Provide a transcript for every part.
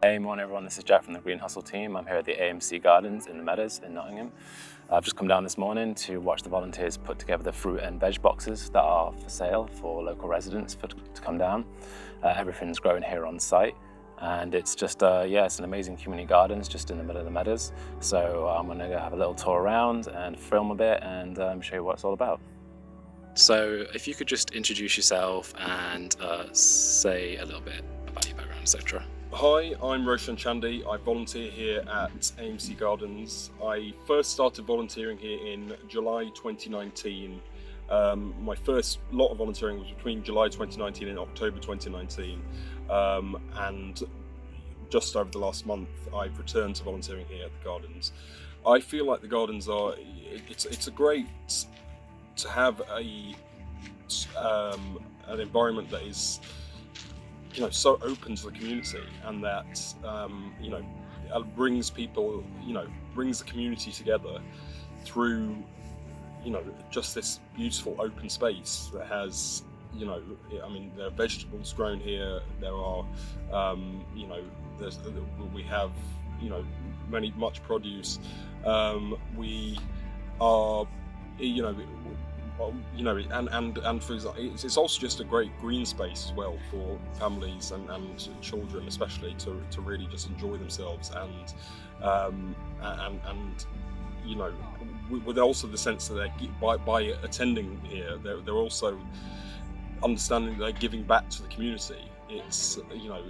Hey, morning everyone, this is Jack from the Green Hustle team. I'm here at the AMC Gardens in the Meadows in Nottingham. I've just come down this morning to watch the volunteers put together the fruit and veg boxes that are for sale for local residents to come down. Everything's grown here on site, and it's just, it's an amazing community gardens just in the middle of the meadows. So I'm gonna go have a little tour around and film a bit and show you what it's all about. So if you could just introduce yourself and say a little bit about your background, etc. Hi, I'm Roshan Chandy. I volunteer here at AMC Gardens. I first started volunteering here in July 2019. My first lot of volunteering was between July 2019 and October 2019. And just over the last month, I've returned to volunteering here at the Gardens. I feel like the Gardens it's a great to have an environment that is so open to the community, and that brings people, brings the community together through just this beautiful open space that has there are vegetables grown here. There are we have much produce. We are and for example, it's also just a great green space as well for families and children, especially to really just enjoy themselves with also the sense that by attending here, they're also understanding that they're giving back to the community. It's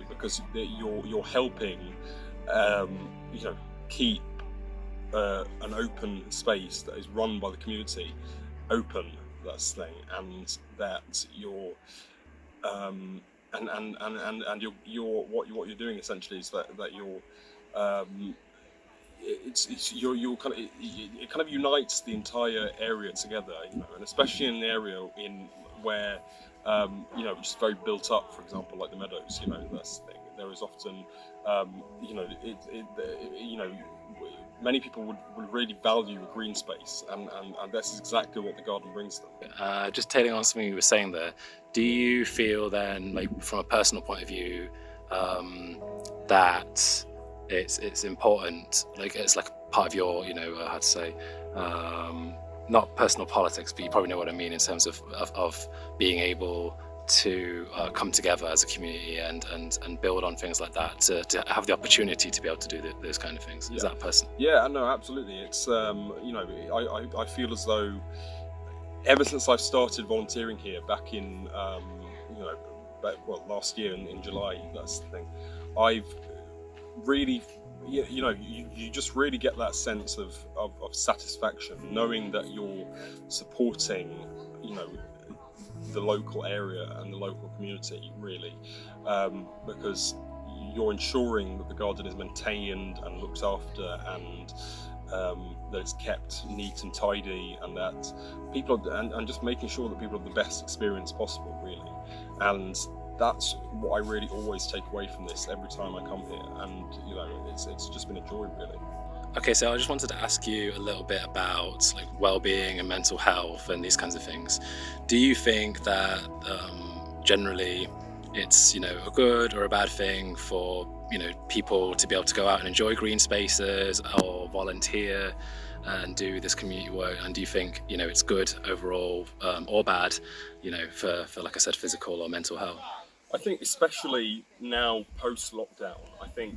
because you're helping keep an open space that is run by the community open, that's the thing, and that you're what you're doing essentially is that you're it kind of unites the entire area together, and especially in an area where which is very built up, for example, like the Meadows, that's the thing. There is often many people would really value a green space, and that's exactly what the garden brings them. Just tailing on something you were saying there, do you feel then, like from a personal point of view, that it's important, like it's like part of your, how to say, not personal politics, but you probably know what I mean in terms of being able to come together as a community and build on things like that, to have the opportunity to be able to do those kind of things. Is that person? Yeah, no, absolutely. It's I feel as though ever since I've started volunteering here back in last year in July, that's the thing, I've really you just really get that sense of satisfaction knowing that you're supporting the local area and the local community, really, because you're ensuring that the garden is maintained and looked after, and that it's kept neat and tidy, and that people and just making sure that people have the best experience possible, really. And that's what I really always take away from this every time I come here, and it's just been a joy, really. Okay, so I just wanted to ask you a little bit about like well-being and mental health and these kinds of things. Do you think that generally it's a good or a bad thing for people to be able to go out and enjoy green spaces or volunteer and do this community work? And do you think it's good overall or bad for like I said, physical or mental health? I think especially now post-lockdown, I think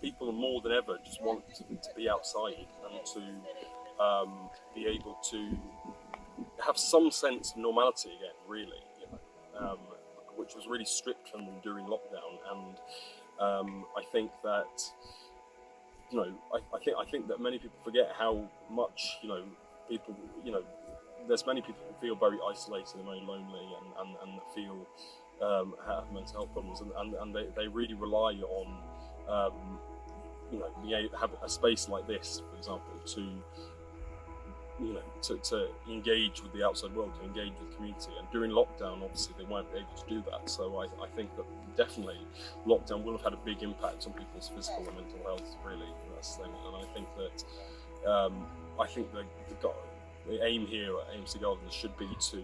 people more than ever just want to be outside and to be able to have some sense of normality again, really, which was really stripped from them during lockdown. And I think that I think that many people forget how much people there's many people who feel very isolated and very lonely, and feel have mental health problems, and they really rely on have a space like this, for example, to engage with the outside world, to engage with the community. And during lockdown, obviously, they weren't able to do that. So I think that definitely lockdown will have had a big impact on people's physical and mental health, really. That's the thing. And I think that the aim here at AMC Gardens should be to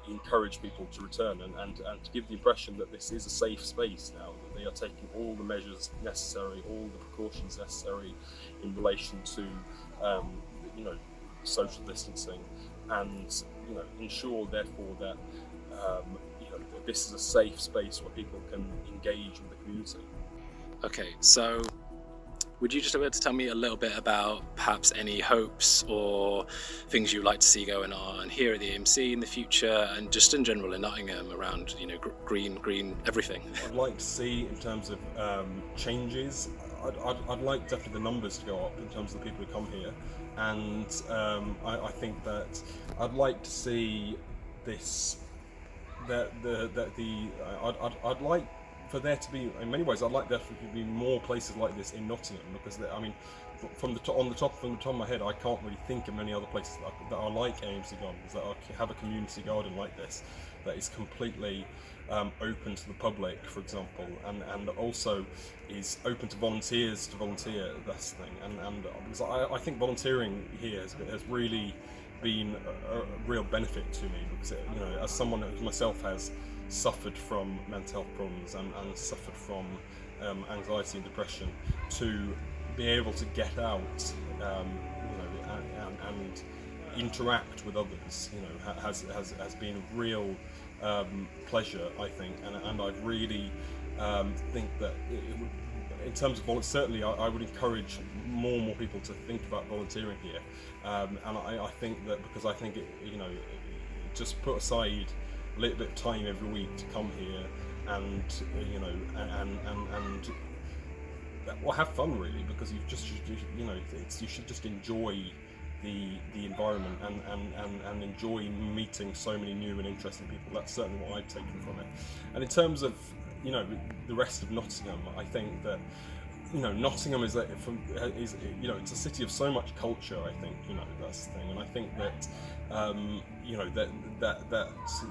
encourage people to return and to give the impression that this is a safe space now, that they are taking all the measures necessary, all the precautions necessary in relation to you know, social distancing, and you know, ensure therefore that you know, that this is a safe space where people can engage with the community. Okay, so would you just be able to tell me a little bit about perhaps any hopes or things you'd like to see going on here at the AMC in the future, and just in general in Nottingham around, you know, green everything? I'd like to see in terms of changes. I'd like definitely the numbers to go up in terms of the people who come here, and I think that I'd like to see this. I'd like for there to be, in many ways, I'd like there to be more places like this in Nottingham, because I mean, from the top of my head, I can't really think of many other places that are like AMC Gardens, that have a community garden like this, that is completely open to the public, for example, and also is open to volunteers to volunteer. That's the thing, and because I think volunteering here has really been a real benefit to me, because you know, as someone who myself has suffered from mental health problems and suffered from anxiety and depression, to be able to get out, you know, and interact with others, you know, has been a real pleasure, I think, and I really think that in terms of certainly I would encourage more and more people to think about volunteering here, and I think that, because I think you know, just put aside a little bit of time every week to come here and you know, and well, have fun really, because you you know, you should just enjoy the environment and enjoy meeting so many new and interesting people. That's certainly what I've taken from it. And in terms of, you know, the rest of Nottingham, I think that, you know, Nottingham is you know, it's a city of so much culture. I think, you know, that's the thing, and I think that you know, that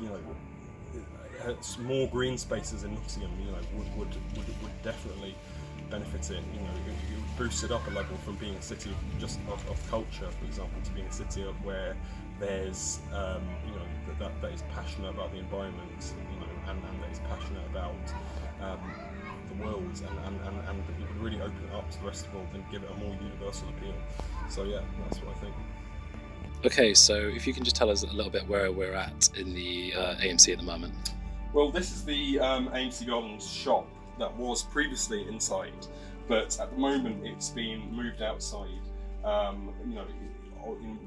you know, more green spaces in Nottingham, you know, would definitely benefit it. You know, it would boost it up a level from being a city of culture, for example, to being a city where there's you know, that is passionate about the environment, you know, and that is passionate about the world, and it would really open it up to the rest of the world and give it a more universal appeal. So yeah, that's what I think. Okay, so if you can just tell us a little bit where we're at in the AMC at the moment. Well, this is the AMC Gardens shop that was previously inside, but at the moment it's been moved outside. You know, in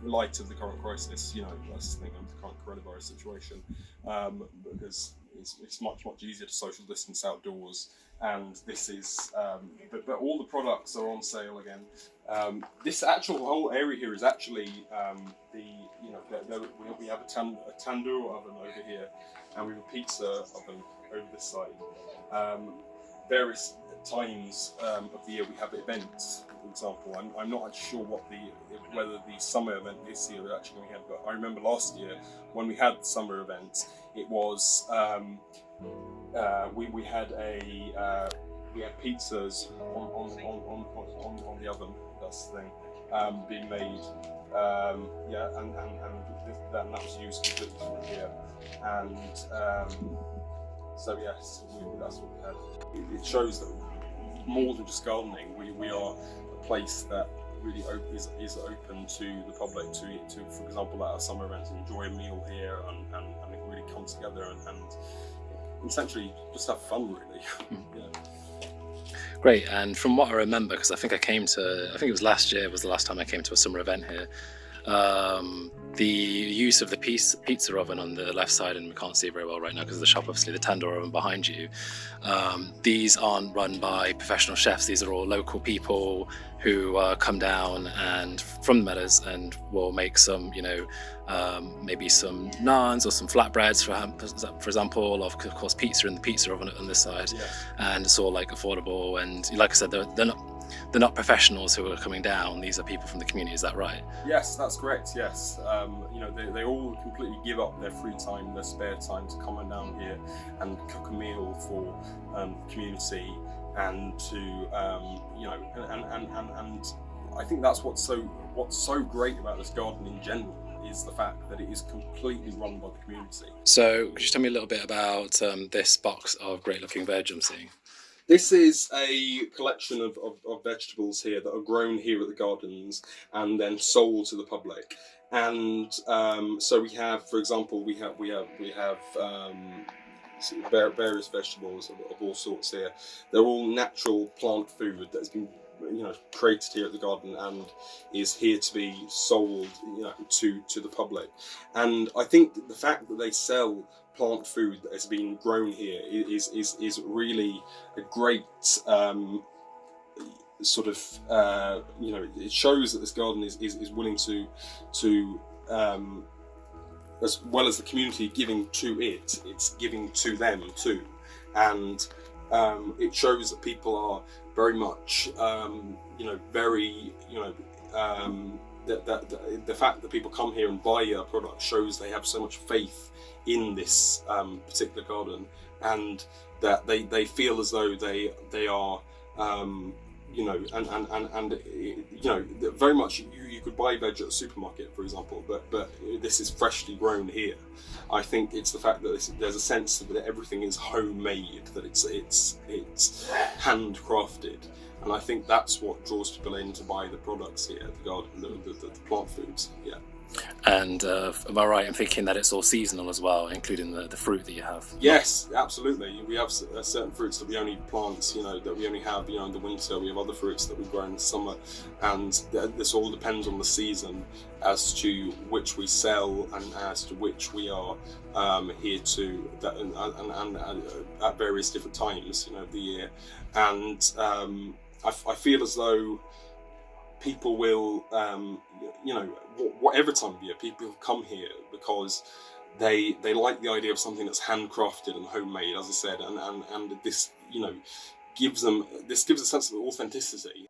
light of the current crisis, you know, that's the thing, of the current coronavirus situation, because it's much easier to social distance outdoors, and this is, but all the products are on sale again. This actual whole area here is actually you know, we have a tandoor oven over here, and we have a pizza oven over this side. Various times of the year we have events. For example, I'm not actually sure whether the summer event this year is actually going to have, but I remember last year when we had the summer event, it was we had pizzas on the oven. That's the thing, being made. Yeah, and that was used completely from here, and so yes, that's what we had. It shows that more than just gardening, we are a place that really is open to the public to, for example, at our summer events, enjoy a meal here and really come together and essentially just have fun, really. Yeah. Great, and from what I remember, because I think it was last year was the last time I came to a summer event here, the use of the pizza oven on the left side, and we can't see very well right now because of the shop, obviously, the tandoor oven behind you, these aren't run by professional chefs. These are all local people who come down and from the Meadows and will make some, you know, maybe some naans or some flatbreads, for example, of course pizza in the pizza oven on this side. Yes. And it's all like affordable, and like I said, they're not professionals who are coming down. These are people from the community. Is that right? Yes, that's correct. Yes, you know, they all completely give up their free time, their spare time, to come on down here and cook a meal for the community, and to you know, and I think that's what's so great about this garden in general. is the fact that it is completely run by the community. So could you tell me a little bit about this box of great looking veg I'm seeing? This is a collection of vegetables here that are grown here at the gardens and then sold to the public. And so we have, for example, we have various vegetables of all sorts here. They're all natural plant food that has been created here at the garden and is here to be sold to the public. And I think the fact that they sell plant food that has been grown here is really a great it shows that this garden is willing to as well as the community giving to it, it's giving to them too. And it shows that people are very much the fact that people come here and buy our product shows they have so much faith in this particular garden, and that they feel as though they are very much you could buy veg at a supermarket, for example, but this is freshly grown here. I think it's the fact that there's a sense that everything is homemade, that it's handcrafted, and I think that's what draws people in to buy the products here at the garden, the plant foods. Yeah. And am I right in thinking that it's all seasonal as well, including the fruit that you have? Yes, absolutely. We have certain fruits that we only plant, that we only have, in the winter. We have other fruits that we grow in the summer, and this all depends on the season as to which we sell and as to which we are here to, and at various different times, of the year. And I feel as though people will, whatever time of year, people come here because they like the idea of something that's handcrafted and homemade, as I said, and this gives a sense of authenticity.